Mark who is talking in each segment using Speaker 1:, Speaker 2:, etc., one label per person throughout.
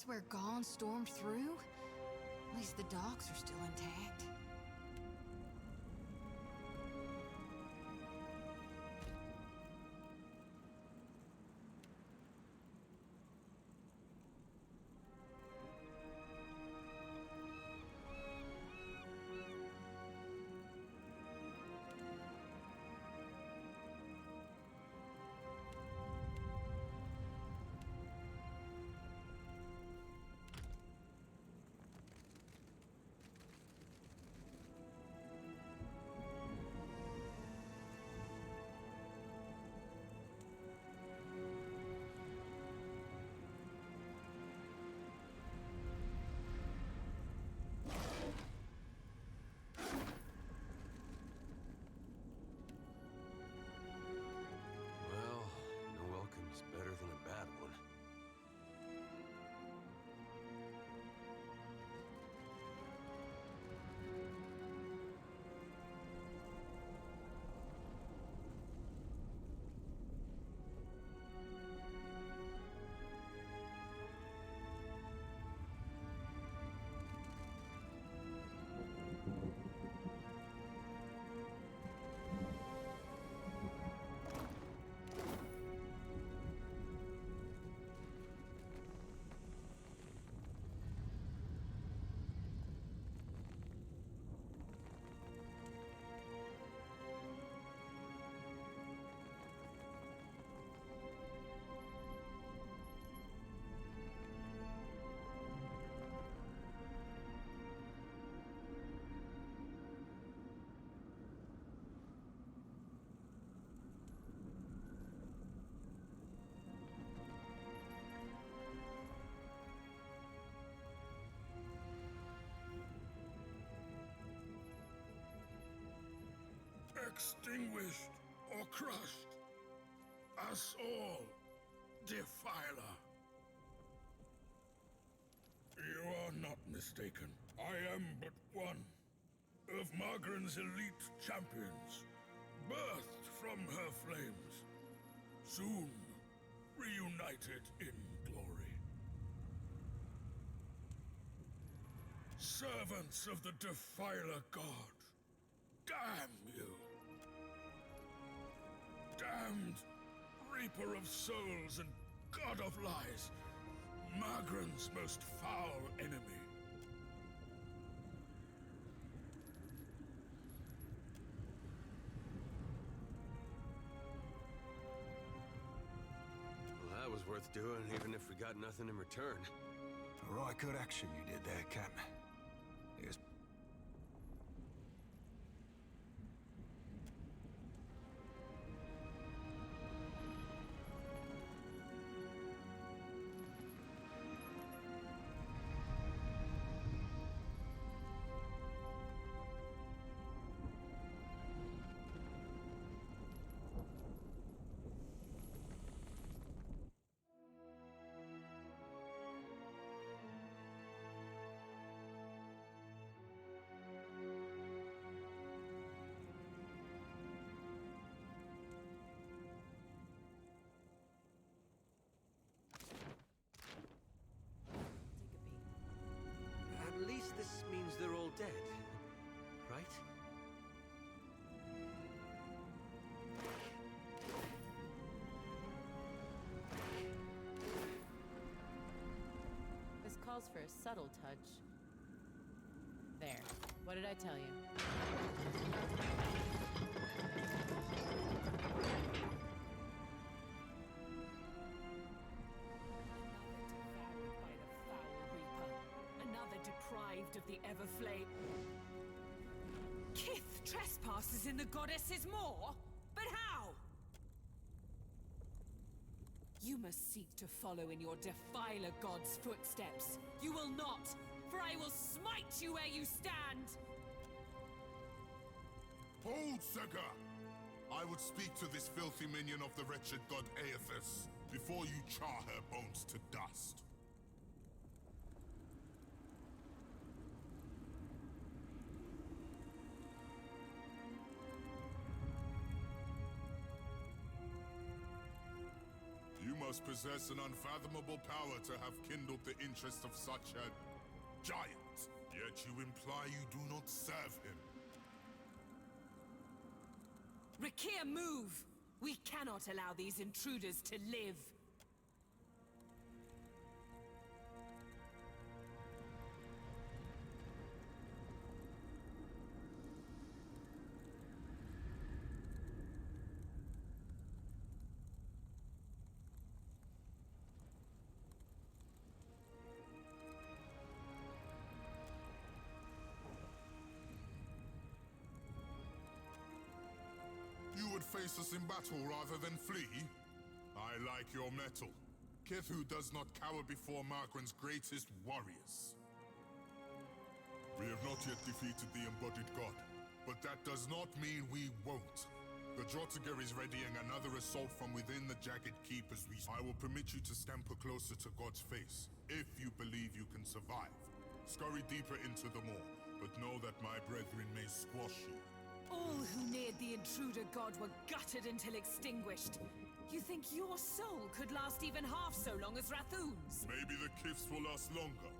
Speaker 1: this where Gone stormed through? At least the docks are still intact.
Speaker 2: Better than a bad one.
Speaker 3: Extinguished or crushed, us all, Defiler. You are not mistaken. I am but one of Margaren's elite champions, birthed from her flames, soon reunited in glory. Servants of the Defiler God, damn you! Damned Reaper of Souls and God of Lies, Margaren's most foul enemy.
Speaker 2: Well, that was worth doing, even if we got nothing in return.
Speaker 4: A right good action you did there, Cap. Yes.
Speaker 2: At least this means they're all dead, right?
Speaker 5: This calls for a subtle touch. There. What did I tell you?
Speaker 6: Deprived of the Everflame. Kith trespasses in the goddess's maw? But how? You must seek to follow in your Defiler god's footsteps. You will not, for I will smite you where you stand!
Speaker 7: Hold, Sega! I would speak to this filthy minion of the wretched god Eotasom before you char her bones to dust. You must possess an unfathomable power to have kindled the interest of such a giant. Yet you imply you do not serve him.
Speaker 6: Rakir, move! We cannot allow these intruders to live.
Speaker 7: You would face us in battle rather than flee? I like your mettle. Kithu does not cower before Margren's greatest warriors. We have not yet defeated the embodied god, but that does not mean we won't. The Drotiger is readying another assault from within the Jagged Keep as we... I will permit you to scamper closer to God's face, if you believe you can survive. Scurry deeper into the maw, but know that my brethren may squash you.
Speaker 6: All who neared the intruder god were gutted until extinguished. You think your soul could last even half so long as Rathoon's?
Speaker 7: Maybe the Kifs will last longer.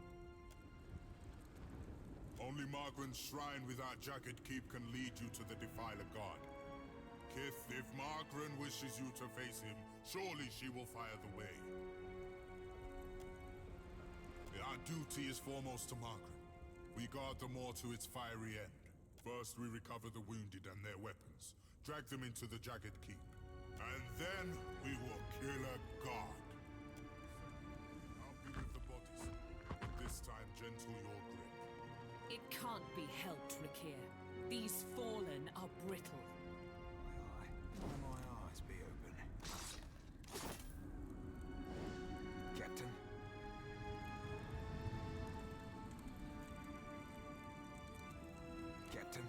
Speaker 7: Only Margren's shrine with our Jagged Keep can lead you to the Defiler god. Kith, if Margren wishes you to face him, surely she will fire the way. Our duty is foremost to Margren. We guard the maw to its fiery end. First, we recover the wounded and their weapons, drag them into the Jagged Keep, and then we will kill a god. I'll be with the bodies, but this time gentle your grip.
Speaker 6: It can't be helped, Rakir. These fallen are brittle.
Speaker 4: My eyes be open. Captain? Captain?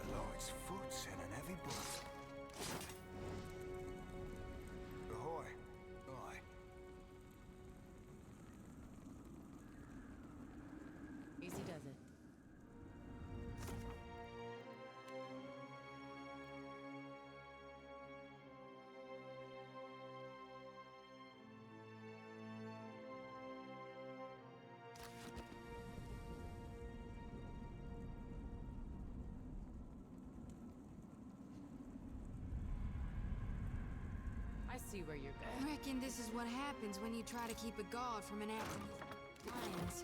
Speaker 4: A light's foot and an heavy boat. Ahoy. Aye.
Speaker 5: Easy does it. I see where you're
Speaker 1: I
Speaker 5: going.
Speaker 1: reckon this is what happens when you try to keep a god from an lions.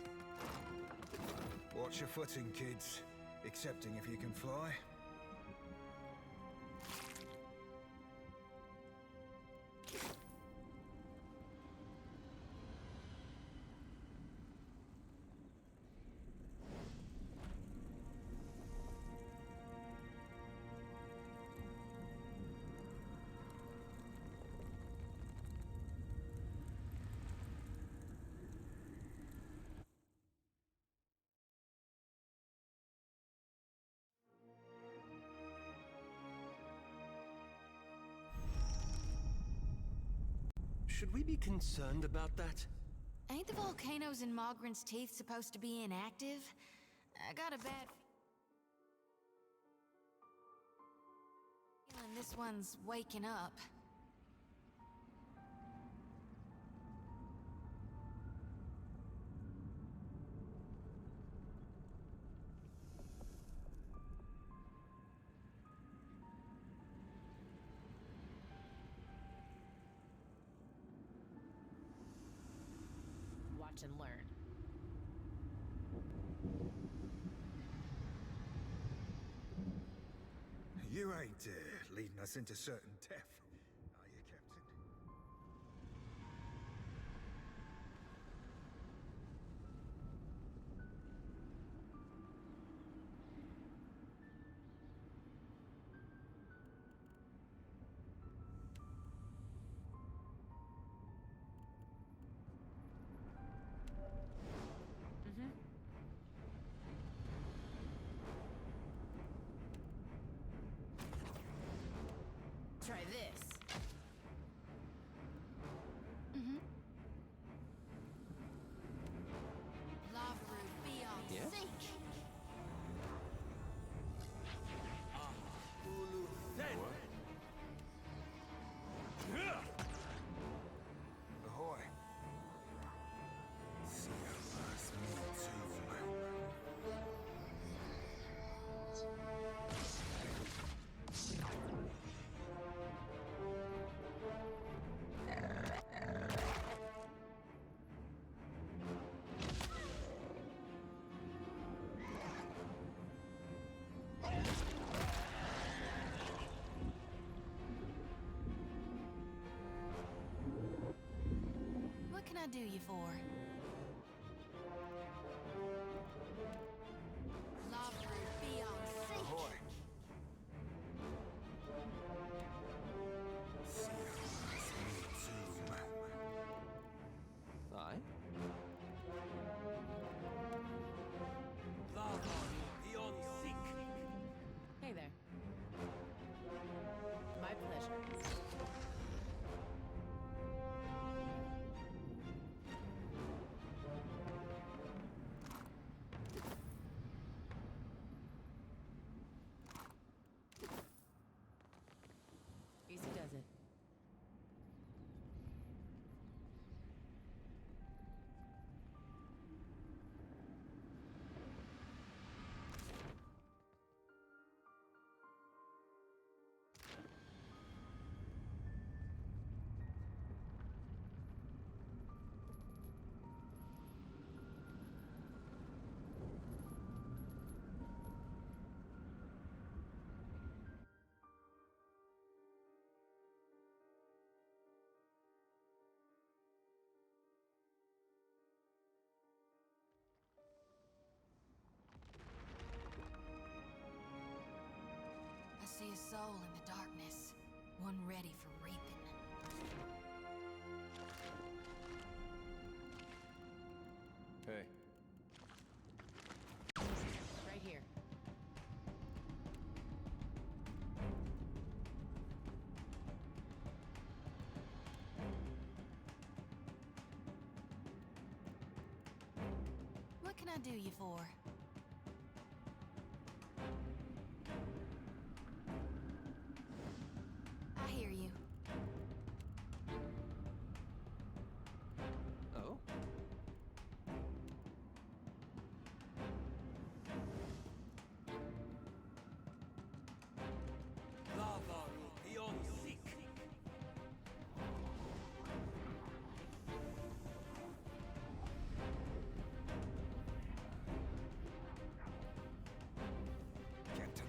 Speaker 4: Watch your footing, kids. Excepting if you can fly.
Speaker 2: Should we be concerned about that?
Speaker 1: Ain't the volcanoes in Mogren's Teeth supposed to be inactive? I got a bad feeling this one's waking up.
Speaker 5: Watch and learn.
Speaker 4: You ain't leading us into certain death, are you, Captain?
Speaker 5: Try this.
Speaker 1: Lava roof be on
Speaker 2: Yeah?
Speaker 1: sync. I do you for? Lava root beyond sink.
Speaker 4: Ahoy!
Speaker 2: Aye. Lava beyond sink.
Speaker 5: Hey there. My pleasure. Easy does it.
Speaker 1: I see a soul in the darkness, one ready for reaping.
Speaker 2: Hey.
Speaker 5: Right here.
Speaker 1: What can I do you for? I hear you.
Speaker 2: Oh? Lava beyond sink.
Speaker 4: Captain.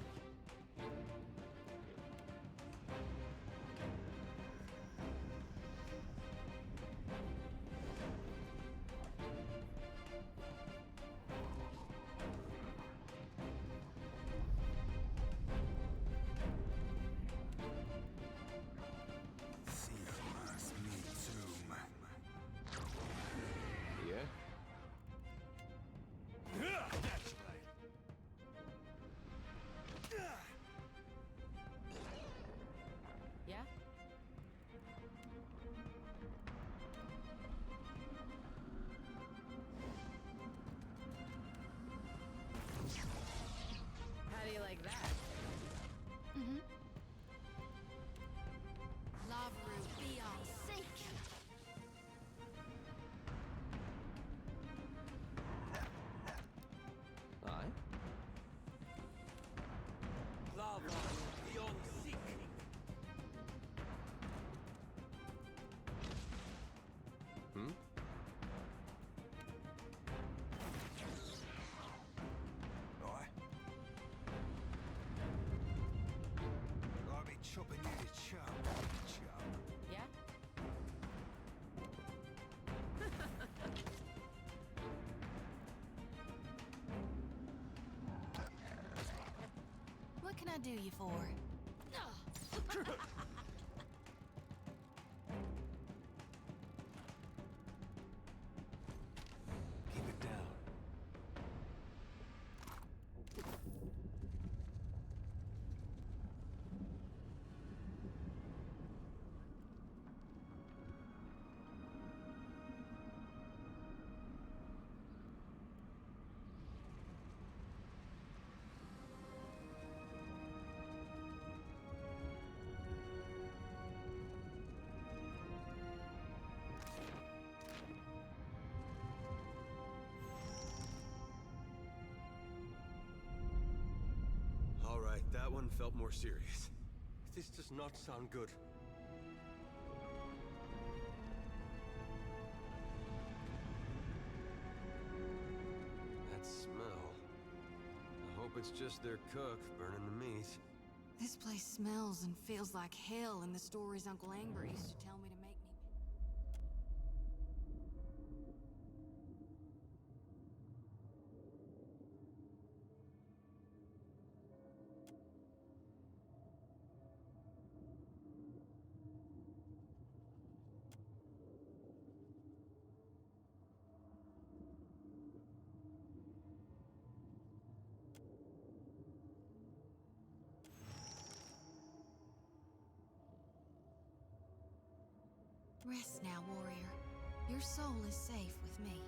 Speaker 4: Seagrass, me too, man.
Speaker 2: Yeah?
Speaker 5: Yeah? How do you like that?
Speaker 1: Lava root beyond sink.
Speaker 2: Aye. Lava beyond sink. Hmm?
Speaker 4: Aye. I'll be chopping you to chop. Chop.
Speaker 5: Yeah?
Speaker 1: What can I do you for?
Speaker 2: Keep it down.
Speaker 8: All right, that one felt more serious. This does not sound good. That smell. I hope it's just their cook burning the meat.
Speaker 1: This place smells and feels like hell in the stories Uncle Angber used to tell me to make me. Rest now, warrior. Your soul is safe with me.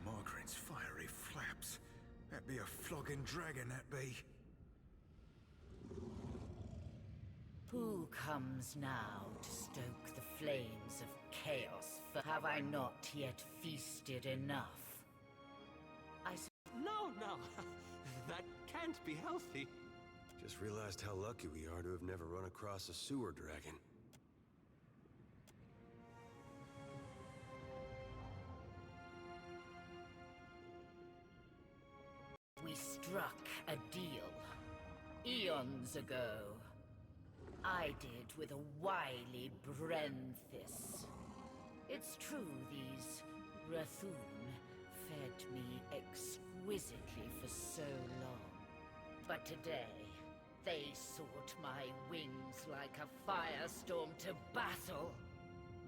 Speaker 4: Margaret's fiery flaps. That be a flogging dragon, that be.
Speaker 9: Who comes now to stoke the flames of chaos? Have I not yet feasted enough?
Speaker 2: No, no. That can't be healthy.
Speaker 8: Just realized how lucky we are to have never run across a sewer dragon.
Speaker 9: We struck a deal eons ago. I did with a wily Brenthis. It's true these Rathun fed me exquisitely for so long. But today, they sought my wings like a firestorm to battle.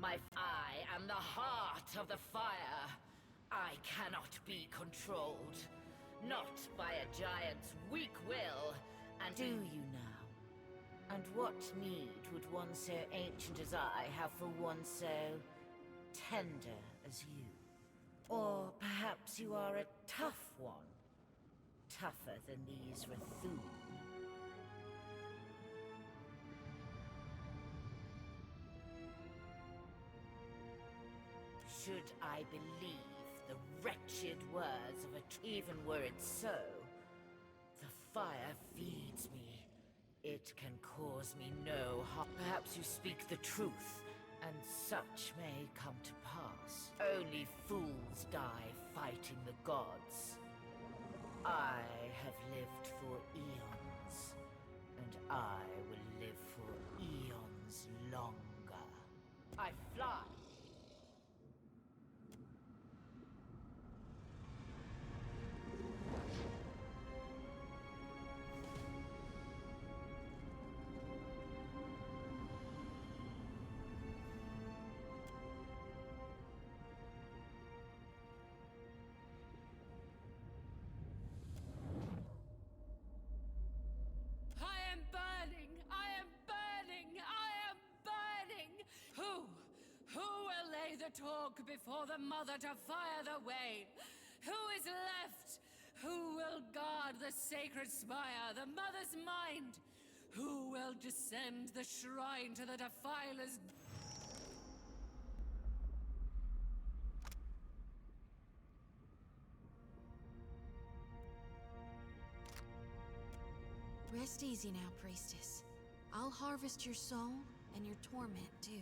Speaker 9: I am the heart of the fire. I cannot be controlled. Not by a giant's weak will. And do you now? And what need would one so ancient as I have for one so tender as you? Or perhaps you are a tough one? Tougher than these Rathun? Should I believe the wretched words of even were it so, the fire feeds me. It can cause me no harm. Perhaps you speak the truth, and such may come to pass. Only fools die fighting the gods. I have lived for eons, and I will live for eons longer. I fly.
Speaker 6: Talk before the mother to fire the way. Who is left? Who will guard the sacred spire, the mother's mind? Who will descend the shrine to the defiler's?
Speaker 1: Rest easy now, priestess. I'll harvest your soul and your torment too.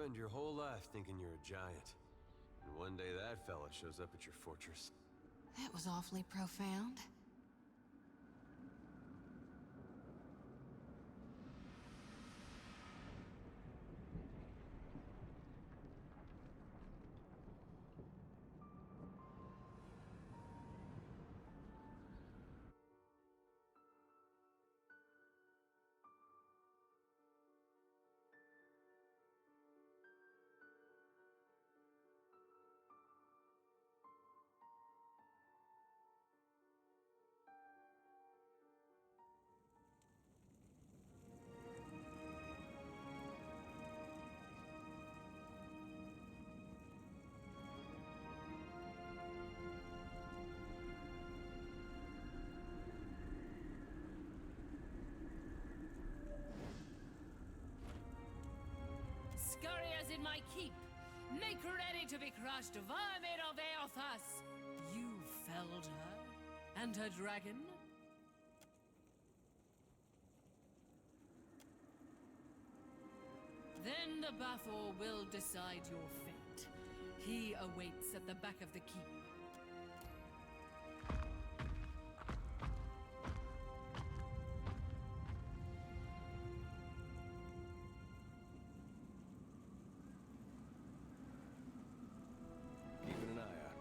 Speaker 8: spend your whole life thinking you're a giant. And one day that fella shows up at your fortress.
Speaker 1: That was awfully profound.
Speaker 6: Scurriers in my keep, make ready to be crushed, vermin of Eothas! You felled her, and her dragon? Then the Bathor will decide your fate. He awaits at the back of the keep.
Speaker 8: Keeping an eye out.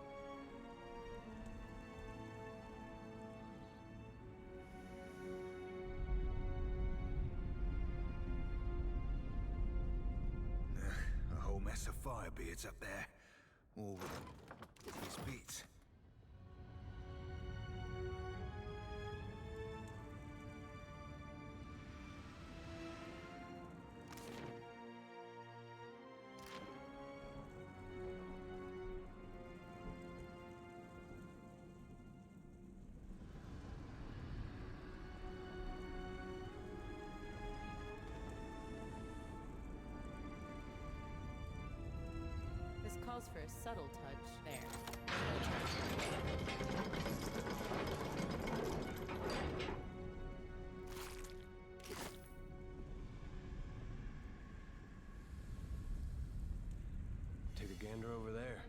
Speaker 4: A whole mess of firebeards up there. All with these beats.
Speaker 5: This calls for a subtle touch. There.
Speaker 8: Take a gander over there.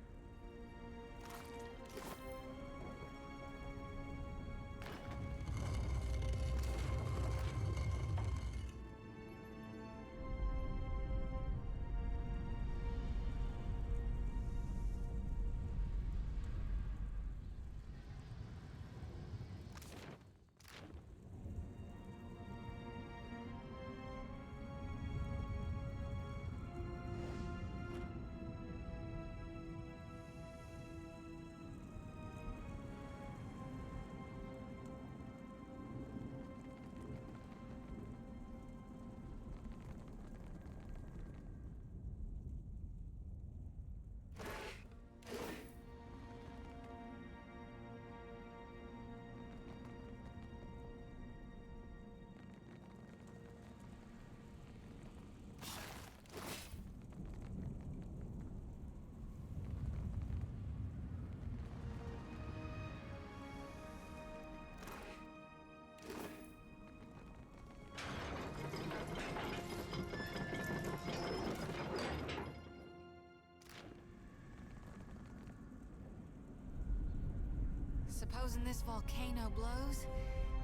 Speaker 1: Supposing this volcano blows,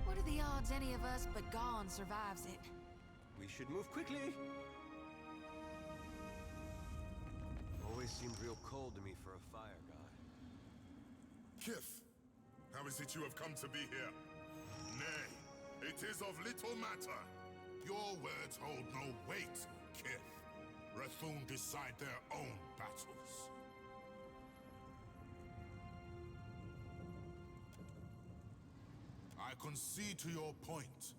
Speaker 1: what are the odds any of us but Gone survives it?
Speaker 8: We should move quickly. Always seemed real cold to me for a fire god.
Speaker 7: Kith, how is it you have come to be here? Nay, it is of little matter. Your words hold no weight, Kith. Rathun decide their own battles. I concede to your point.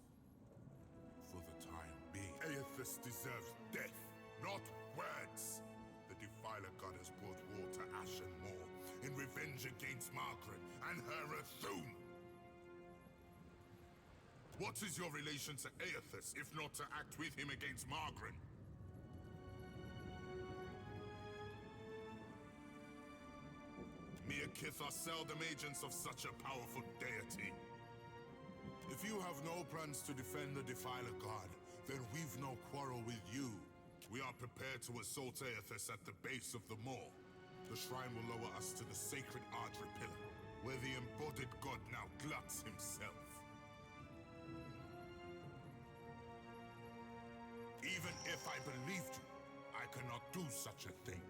Speaker 7: For the time being, Eothas deserves death, not words. The Defiler God has brought war to Ashen Moor in revenge against Margaret and her Rathun. What is your relation to Eothas, if not to act with him against Margaret? Me and Kith are seldom agents of such a powerful deity. If you have no plans to defend the Defiler God, then we've no quarrel with you, we are prepared to assault Eothas at the base of the moor. The shrine will lower us to the sacred artery pillar, where the embodied god now gluts himself. Even if I believed you, I cannot do such a thing.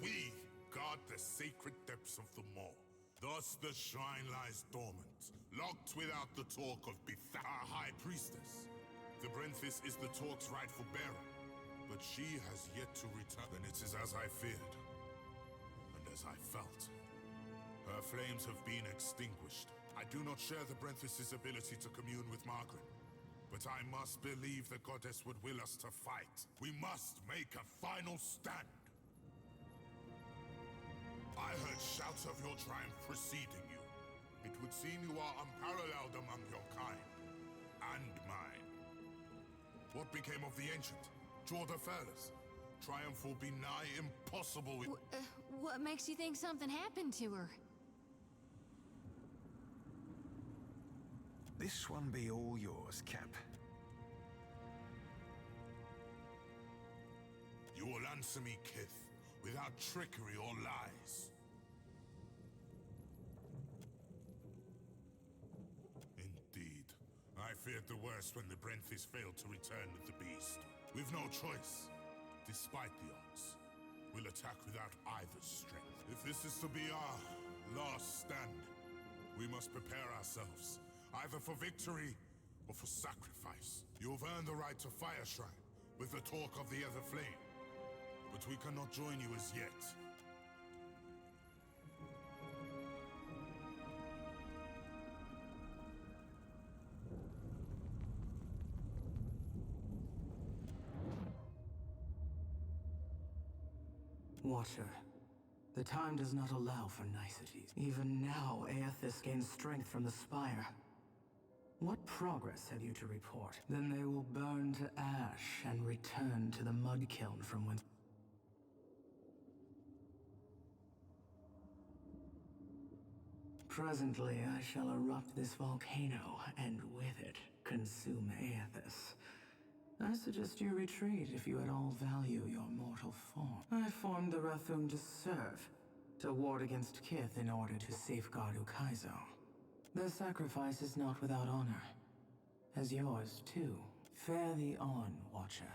Speaker 7: We guard the sacred depths of the moor. Thus the shrine lies dormant, locked without the talk of our high priestess. The Brenthis is the talk's rightful bearer, but she has yet to return. And it is as I feared, and as I felt. Her flames have been extinguished. I do not share the Brenthis' ability to commune with Margaret, but I must believe the goddess would will us to fight. We must make a final stand. I heard shouts of your triumph preceding you. It would seem you are unparalleled among your kind. And mine. What became of the ancient? Jorda Fairless? Triumph will be nigh impossible with...
Speaker 1: What makes you think something happened to her?
Speaker 4: This one be all yours, Cap.
Speaker 7: You will answer me, Kith, without trickery or lies. Indeed. I feared the worst when the Brenthis failed to return with the beast. We've no choice. Despite the odds, we'll attack without either's strength. If this is to be our last stand, we must prepare ourselves, either for victory or for sacrifice. You've earned the right to Fire Shrine, with the talk of the Ether Flame. But we cannot join you as yet.
Speaker 10: Watcher, the time does not allow for niceties. Even now, Eothas gains strength from the spire. What progress have you to report? Then they will burn to ash and return to the mud kiln from whence... Presently, I shall erupt this volcano, and with it, consume Eothas. I suggest you retreat if you at all value your mortal form. I formed the Rathum to serve, to ward against Kith in order to safeguard Ukaizo. Their sacrifice is not without honor, as yours too. Fare thee on, Watcher.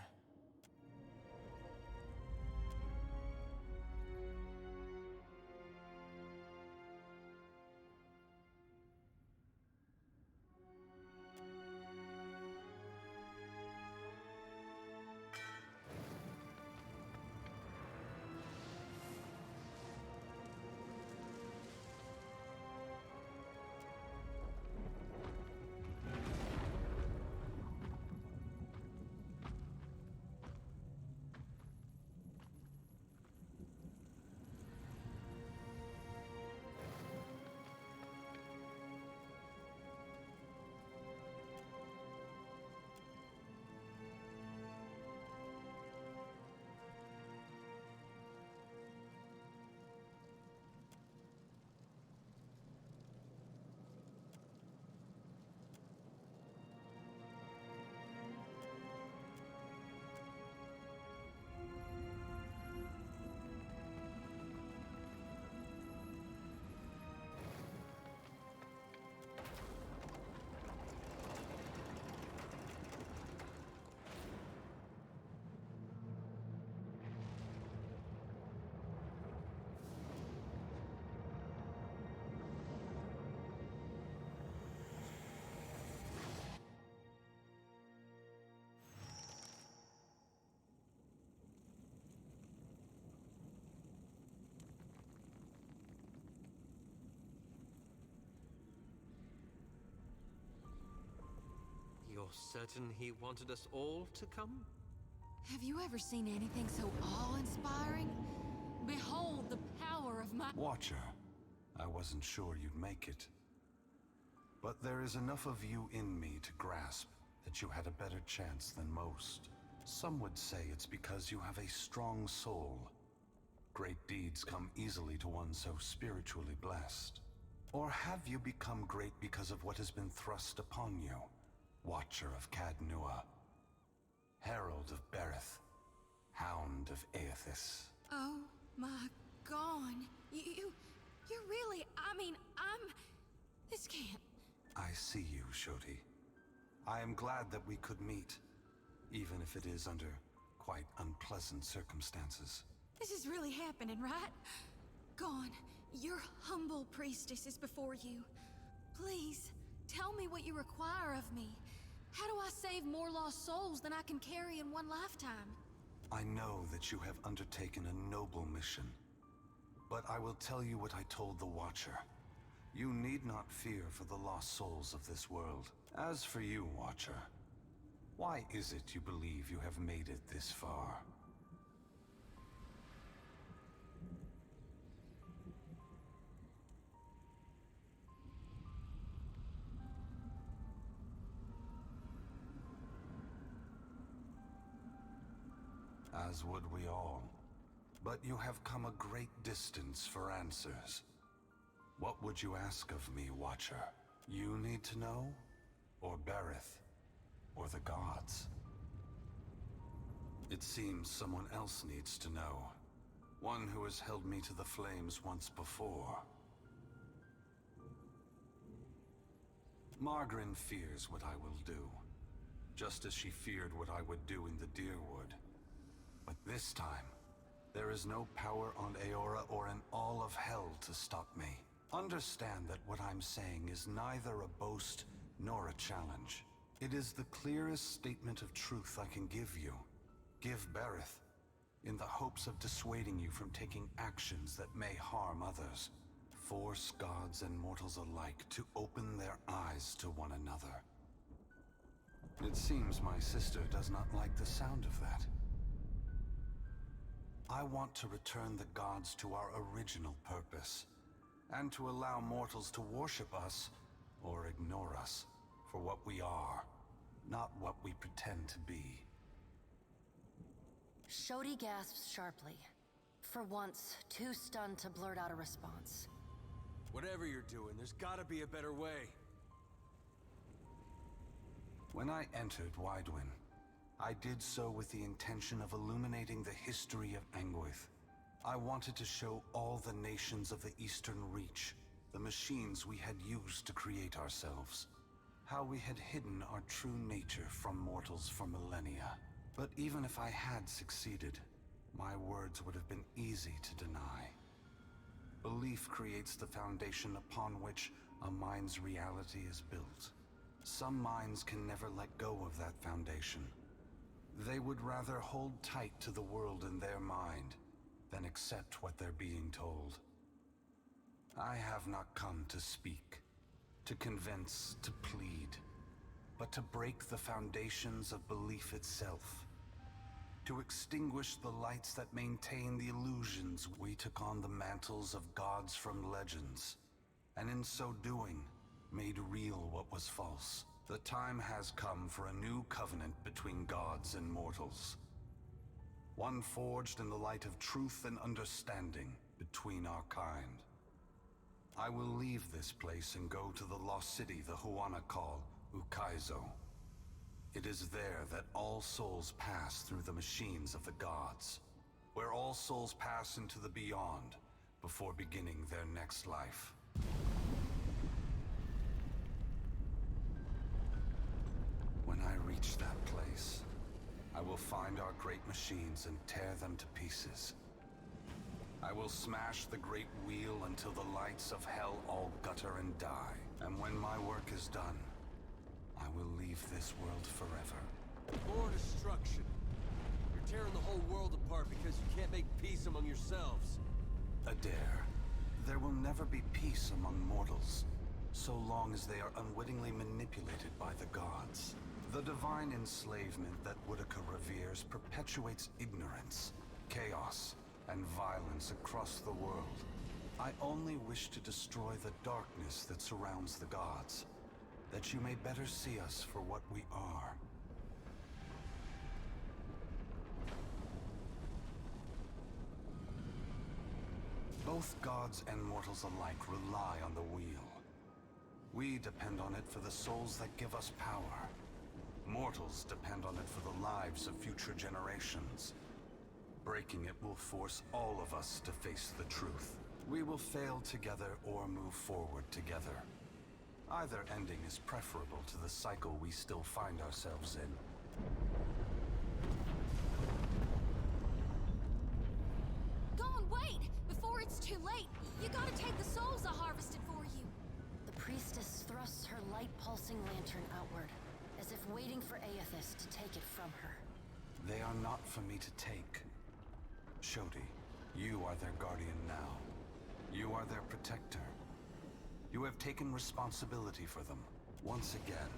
Speaker 2: You're certain he wanted us all to come?
Speaker 1: Have you ever seen anything so awe-inspiring? Behold the power of my...
Speaker 4: Watcher, I wasn't sure you'd make it. But there is enough of you in me to grasp that you had a better chance than most. Some would say it's because you have a strong soul. Great deeds come easily to one so spiritually blessed. Or have you become great because of what has been thrust upon you? Watcher of Cadnua. Herald of Berith, Hound of Eothas.
Speaker 1: Oh my god. You really, I mean, this can't.
Speaker 4: I see you, Shodi. I am glad that we could meet, even if it is under quite unpleasant circumstances.
Speaker 1: This is really happening, right? Gone. Your humble priestess is before you. Please, tell me what you require of me. How do I save more lost souls than I can carry in one lifetime?
Speaker 4: I know that you have undertaken a noble mission, but I will tell you what I told the Watcher. You need not fear for the lost souls of this world. As for you, Watcher, why is it you believe you have made it this far? As would we all. But you have come a great distance for answers. What would you ask of me, Watcher? You need to know? Or Berith? Or the gods? It seems someone else needs to know. One who has held me to the flames once before. Margaret fears what I will do, just as she feared what I would do in the Deerwood. But this time, there is no power on Eora or in all of hell to stop me. Understand that what I'm saying is neither a boast nor a challenge. It is the clearest statement of truth I can give you. Give Berith, in the hopes of dissuading you from taking actions that may harm others. Force gods and mortals alike to open their eyes to one another. It seems my sister does not like the sound of that. I want to return the gods to our original purpose, and to allow mortals to worship us, or ignore us, for what we are, not what we pretend to be.
Speaker 11: Shodi gasps sharply, for once too stunned to blurt out a response.
Speaker 8: Whatever you're doing, there's gotta be a better way.
Speaker 4: When I entered Widewin, I did so with the intention of illuminating the history of Anguith. I wanted to show all the nations of the Eastern Reach the machines we had used to create ourselves. How we had hidden our true nature from mortals for millennia. But even if I had succeeded, my words would have been easy to deny. Belief creates the foundation upon which a mind's reality is built. Some minds can never let go of that foundation. They would rather hold tight to the world in their mind than accept what they're being told. I have not come to speak, to convince, to plead, but to break the foundations of belief itself. To extinguish the lights that maintain the illusions we took on the mantles of gods from legends, and in so doing, made real what was false. The time has come for a new covenant between gods and mortals. One forged in the light of truth and understanding between our kind. I will leave this place and go to the lost city the Huana call Ukaizo. It is there that all souls pass through the machines of the gods, where all souls pass into the beyond before beginning their next life. When I reach that place, I will find our great machines and tear them to pieces. I will smash the great wheel until the lights of hell all gutter and die. And when my work is done, I will leave this world forever.
Speaker 8: More destruction. You're tearing the whole world apart because you can't make peace among yourselves.
Speaker 4: Adair, there will never be peace among mortals, so long as they are unwittingly manipulated by the gods. The divine enslavement that Woodica reveres perpetuates ignorance, chaos, and violence across the world. I only wish to destroy the darkness that surrounds the gods, that you may better see us for what we are. Both gods and mortals alike rely on the wheel. We depend on it for the souls that give us power. Mortals depend on it for the lives of future generations. Breaking it will force all of us to face the truth. We will fail together or move forward together. Either ending is preferable to the cycle we still find ourselves in.
Speaker 1: Go on, wait! Before it's too late, you gotta take the souls I harvested for you.
Speaker 11: The priestess thrusts her light-pulsing lantern outward, as if waiting for Eothas to take it from her.
Speaker 4: They are not for me to take. Shodi, you are their guardian now. You are their protector. You have taken responsibility for them. Once again,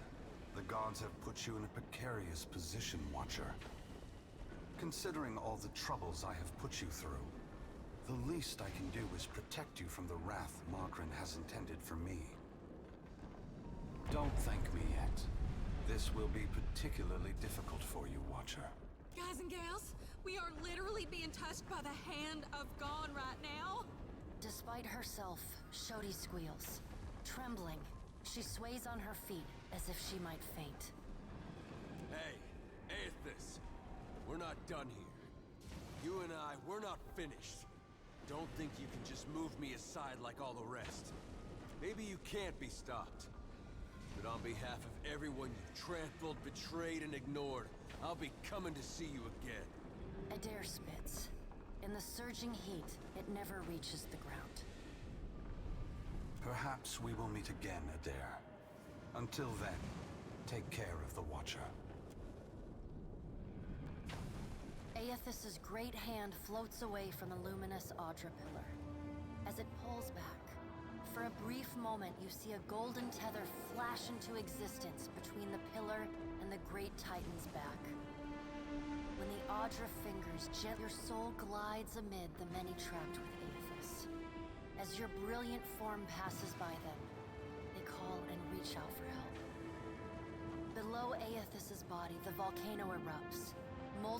Speaker 4: the gods have put you in a precarious position, Watcher. Considering all the troubles I have put you through, the least I can do is protect you from the wrath Magrin has intended for me. Don't thank me yet. This will be particularly difficult for you, Watcher.
Speaker 1: Guys and gals, we are literally being touched by the hand of God right now.
Speaker 11: Despite herself, Shodi squeals. Trembling, she sways on her feet as if she might faint.
Speaker 8: Hey, Eothas, we're not done here. You and I, we're not finished. Don't think you can just move me aside like all the rest. Maybe you can't be stopped. But on behalf of everyone you've trampled, betrayed, and ignored, I'll be coming to see you again.
Speaker 11: Adair spits. In the surging heat, it never reaches the ground.
Speaker 4: Perhaps we will meet again, Adair. Until then, take care of the Watcher.
Speaker 11: Eothas's great hand floats away from the luminous Audra pillar. As it pulls back, for a brief moment you see a golden tether flash into existence between the pillar and the great Titan's back. When the Audra fingers your soul glides amid the many trapped with Eothas. As your brilliant form passes by them, they call and reach out for help. Below Eothas's body, the volcano erupts.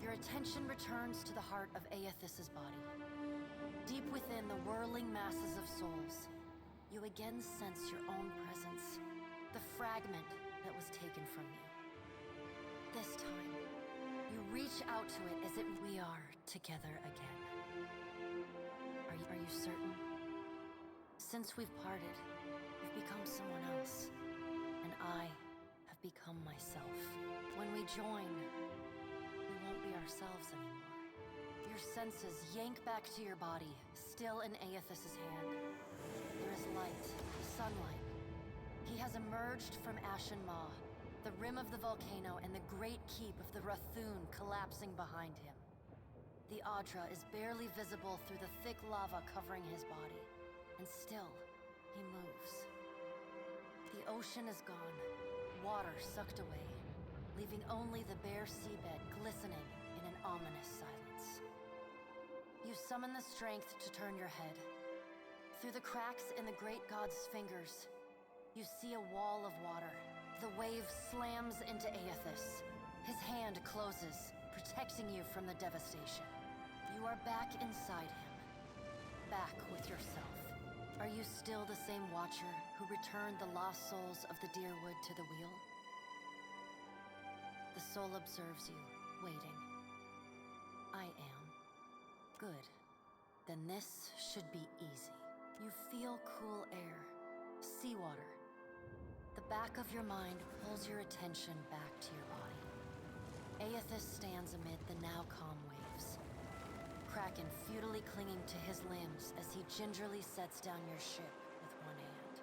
Speaker 11: Your attention returns to the heart of Eothas's body. Deep within the whirling masses of souls, you again sense your own presence, the fragment that was taken from you. This time, you reach out to it as if we are together again. Are you certain? Since we've parted, you've become someone else, and I have become myself. When we join, we won't be ourselves anymore. Your senses yank back to your body, still in Eothas's hand. There is light, sunlight. He has emerged from Ashen Maw, the rim of the volcano and the great keep of the Rathoon collapsing behind him. The Audra is barely visible through the thick lava covering his body, and still, he moves. The ocean is gone, water sucked away, leaving only the bare seabed glistening in an ominous silence. You summon the strength to turn your head. Through the cracks in the great god's fingers, you see a wall of water. The wave slams into Eothas. His hand closes, protecting you from the devastation. You are back inside him. Back with yourself. Are you still the same Watcher who returned the lost souls of the Deerwood to the wheel? The soul observes you, waiting. I am. Good. Then this should be easy. You feel cool air, seawater. The back of your mind pulls your attention back to your body. Eothas stands amid the now calm waves. Kraken futilely clinging to his limbs as he gingerly sets down your ship with one hand.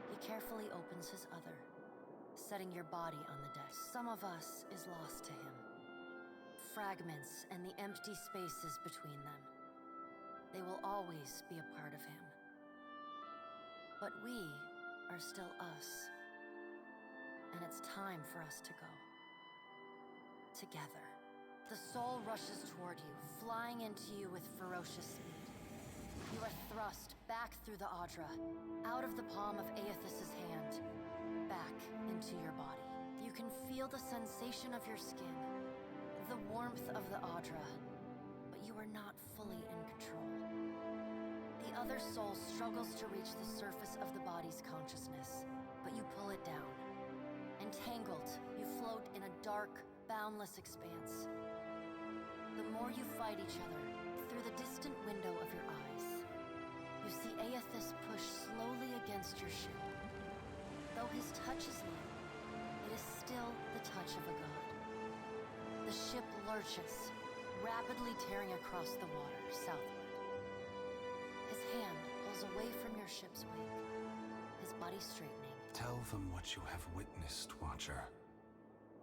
Speaker 11: He carefully opens his other, setting your body on the deck. Some of us is lost to him. Fragments and the empty spaces between them. They will always be a part of him. But we are still us. And it's time for us to go. Together. The soul rushes toward you, flying into you with ferocious speed. You are thrust back through the Audra, out of the palm of Eothas's hand, back into your body. You can feel the sensation of your skin, the warmth of the Audra, but you are not fully in control. The other soul struggles to reach the surface of the body's consciousness, but you pull it down. Entangled in a dark, boundless expanse. The more you fight each other, through the distant window of your eyes, you see Eothas push slowly against your ship. Though his touch is light, it is still the touch of a god. The ship lurches, rapidly tearing across the water southward. His hand pulls away from your ship's wake, his body straightening.
Speaker 4: Tell them what you have witnessed, Watcher.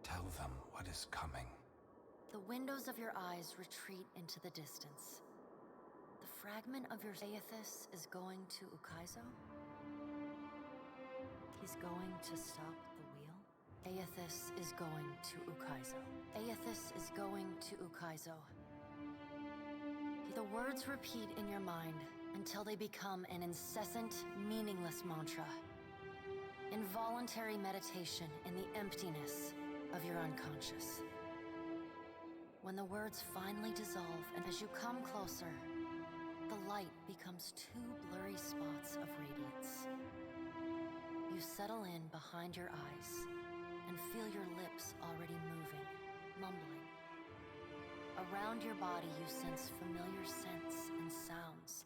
Speaker 4: Tell them what is coming.
Speaker 11: The windows of your eyes retreat into the distance. The fragment of your Eothas is going to Ukaizo? He's going to stop the wheel? Eothas is going to Ukaizo. Eothas is going to Ukaizo. The words repeat in your mind until they become an incessant, meaningless mantra. Involuntary meditation in the emptiness of your unconscious. When the words finally dissolve, and as you come closer, the light becomes two blurry spots of radiance. You settle in behind your eyes and feel your lips already moving, mumbling. Around your body you sense familiar scents and sounds.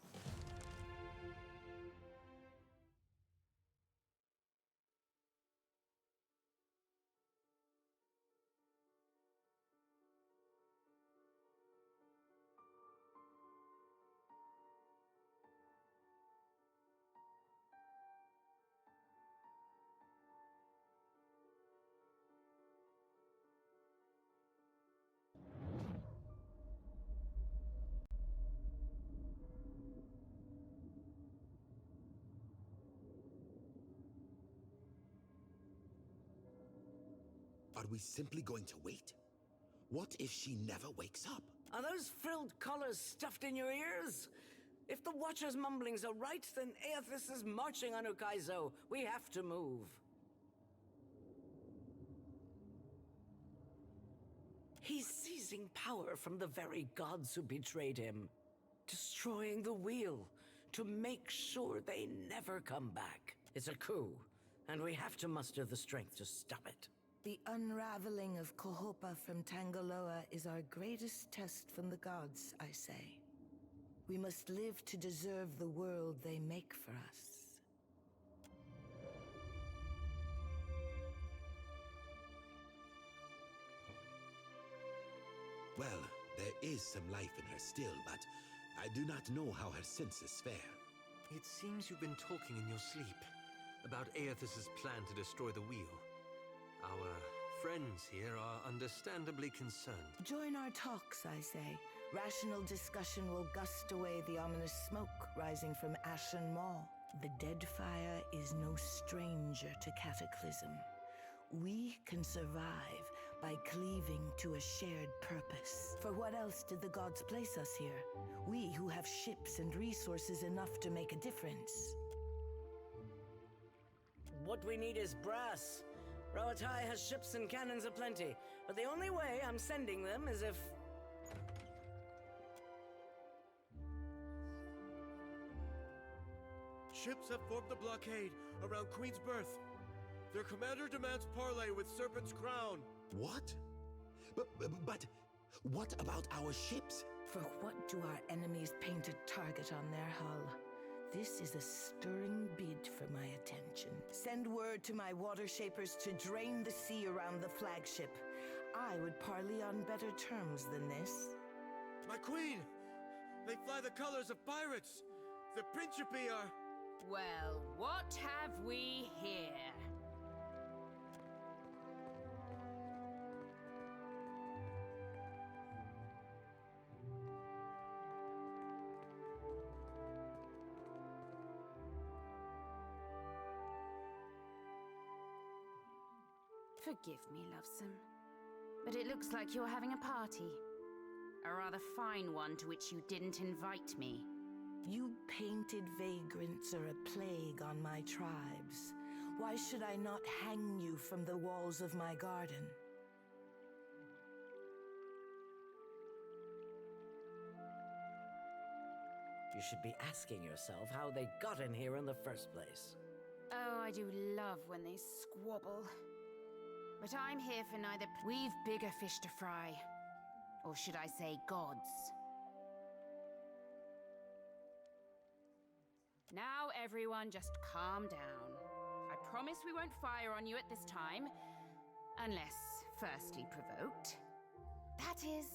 Speaker 12: Are we simply going to wait? What if she never wakes up?
Speaker 13: Are those frilled collars stuffed in your ears? If the Watcher's mumblings are right, then Eothas is marching on Ukaizo. We have to move. He's seizing power from the very gods who betrayed him. Destroying the wheel to make sure they never come back. It's a coup, and we have to muster the strength to stop it.
Speaker 14: The unraveling of Kohopa from Tangaloa is our greatest test from the gods, I say. We must live to deserve the world they make for us.
Speaker 12: Well, there is some life in her still, but I do not know how her senses fare.
Speaker 2: It seems you've been talking in your sleep about Eothas's plan to destroy the wheel. Our friends here are understandably concerned.
Speaker 14: Join our talks, I say. Rational discussion will gust away the ominous smoke rising from Ashen Maw. The Deadfire is no stranger to cataclysm. We can survive by cleaving to a shared purpose. For what else did the gods place us here? We who have ships and resources enough to make a difference.
Speaker 13: What we need is brass. Roatai has ships and cannons aplenty, but the only way I'm sending them is if...
Speaker 15: Ships have formed the blockade around Queen's Berth. Their commander demands parley with Serpent's Crown.
Speaker 12: What? But what about our ships?
Speaker 14: For what do our enemies paint a target on their hull? This is a stirring bid for my attention. Send word to my water shapers to drain the sea around the flagship. I would parley on better terms than this.
Speaker 15: My queen! They fly the colors of pirates! The Principi are...
Speaker 6: Well, what have we here?
Speaker 16: Forgive me, Lovesome, but it looks like you're having a party. A rather fine one to which you didn't invite me.
Speaker 14: You painted vagrants are a plague on my tribes. Why should I not hang you from the walls of my garden?
Speaker 13: You should be asking yourself how they got in here in the first place.
Speaker 16: Oh, I do love when they squabble. But I'm here for neither. We've bigger fish to fry. Or should I say, gods. Now, everyone, just calm down. I promise we won't fire on you at this time. Unless, firstly, provoked. That is,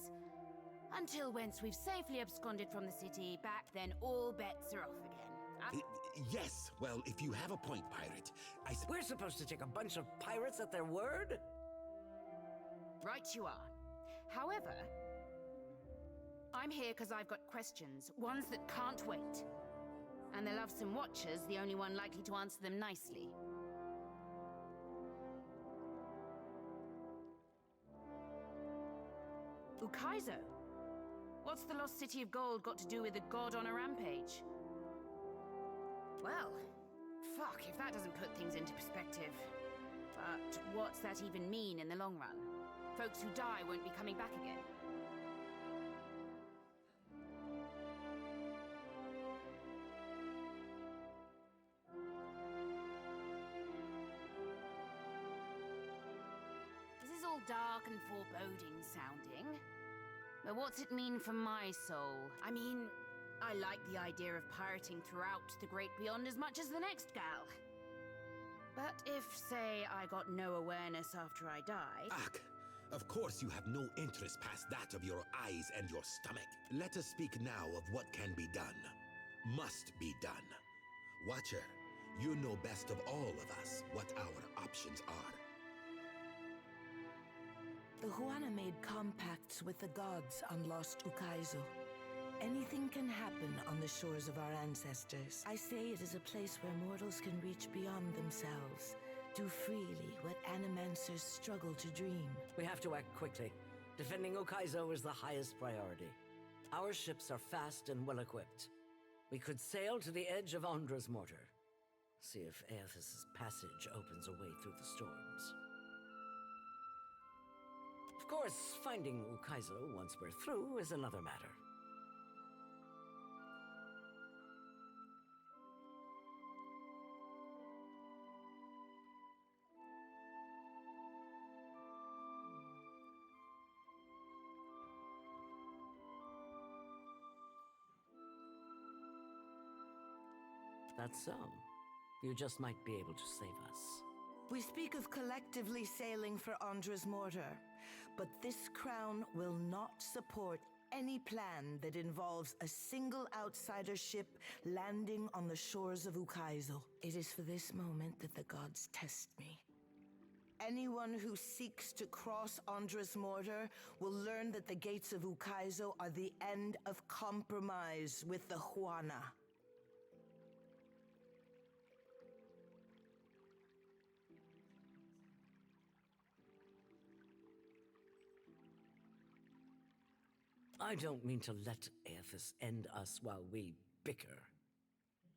Speaker 16: until once we've safely absconded from the city, back then all bets are off again.
Speaker 12: Yes, well, if you have a point, pirate,
Speaker 13: We're supposed to take a bunch of pirates at their word?
Speaker 16: Right you are. However, I'm here because I've got questions, ones that can't wait. And the Lovesome Watcher's the only one likely to answer them nicely. Ukaizo? What's the lost city of gold got to do with a god on a rampage? Well, fuck if that doesn't put things into perspective. But what's that even mean in the long run? Folks who die won't be coming back again. This is all dark and foreboding sounding. But what's it mean for my soul? I mean, I like the idea of pirating throughout the Great Beyond as much as the next gal. But if, say, I got no awareness after I died...
Speaker 12: Ak, of course you have no interest past that of your eyes and your stomach. Let us speak now of what can be done. Must be done. Watcher, you know best of all of us what our options are.
Speaker 14: The Huana made compacts with the gods on Lost Ukaizo. Anything can happen on the shores of our ancestors. I say it is a place where mortals can reach beyond themselves, do freely what animancers struggle to dream.
Speaker 13: We have to act quickly. Defending Ukaizo is the highest priority. Our ships are fast and well-equipped. We could sail to the edge of Andra's mortar. See if Eotha's passage opens a way through the storms. Of course, finding Ukaizo once we're through is another matter. That's so. You just might be able to save us.
Speaker 14: We speak of collectively sailing for Andra's mortar, but this crown will not support any plan that involves a single outsider ship landing on the shores of Ukaizo. It is for this moment that the gods test me. Anyone who seeks to cross Andra's mortar will learn that the gates of Ukaizo are the end of compromise with the Huana.
Speaker 13: I don't mean to let Eothas end us while we bicker.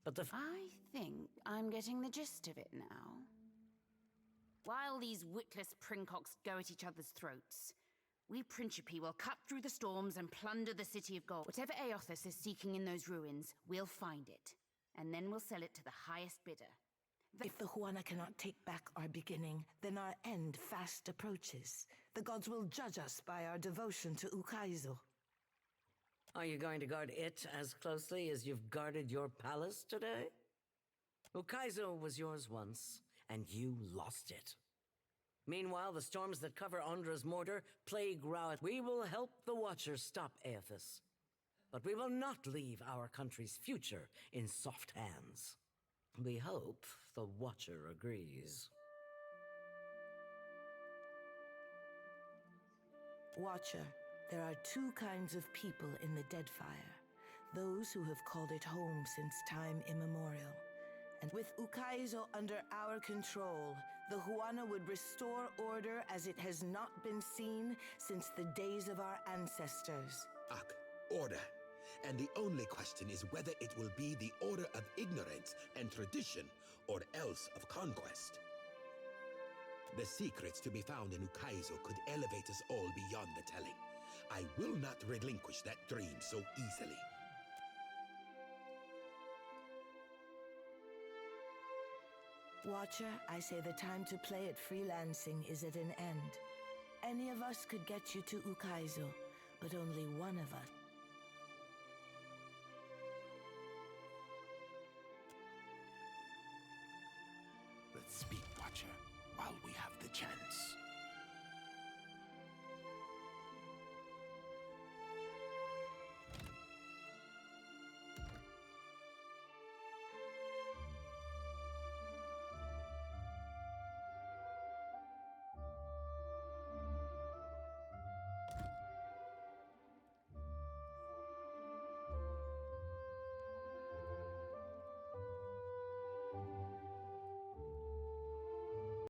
Speaker 13: But
Speaker 16: I think I'm getting the gist of it now. While these witless princocks go at each other's throats, we Principi will cut through the storms and plunder the city of gold. Whatever Eothas is seeking in those ruins, we'll find it. And then we'll sell it to the highest bidder.
Speaker 14: If the Huana cannot take back our beginning, then our end fast approaches. The gods will judge us by our devotion to Ukaizo.
Speaker 13: Are you going to guard it as closely as you've guarded your palace today? Ukaizo was yours once, and you lost it. Meanwhile, the storms that cover Andra's mortar plague Rowett. We will help the Watchers stop Eothas. But we will not leave our country's future in soft hands. We hope the Watcher agrees.
Speaker 14: Watcher, there are two kinds of people in the Deadfire. Those who have called it home since time immemorial. And with Ukaizo under our control, the Huana would restore order as it has not been seen since the days of our ancestors.
Speaker 12: Ak, order. And the only question is whether it will be the order of ignorance and tradition, or else of conquest. The secrets to be found in Ukaizo could elevate us all beyond the telling. I will not relinquish that dream so easily.
Speaker 14: Watcher, I say the time to play at freelancing is at an end. Any of us could get you to Ukaizo, but only one of us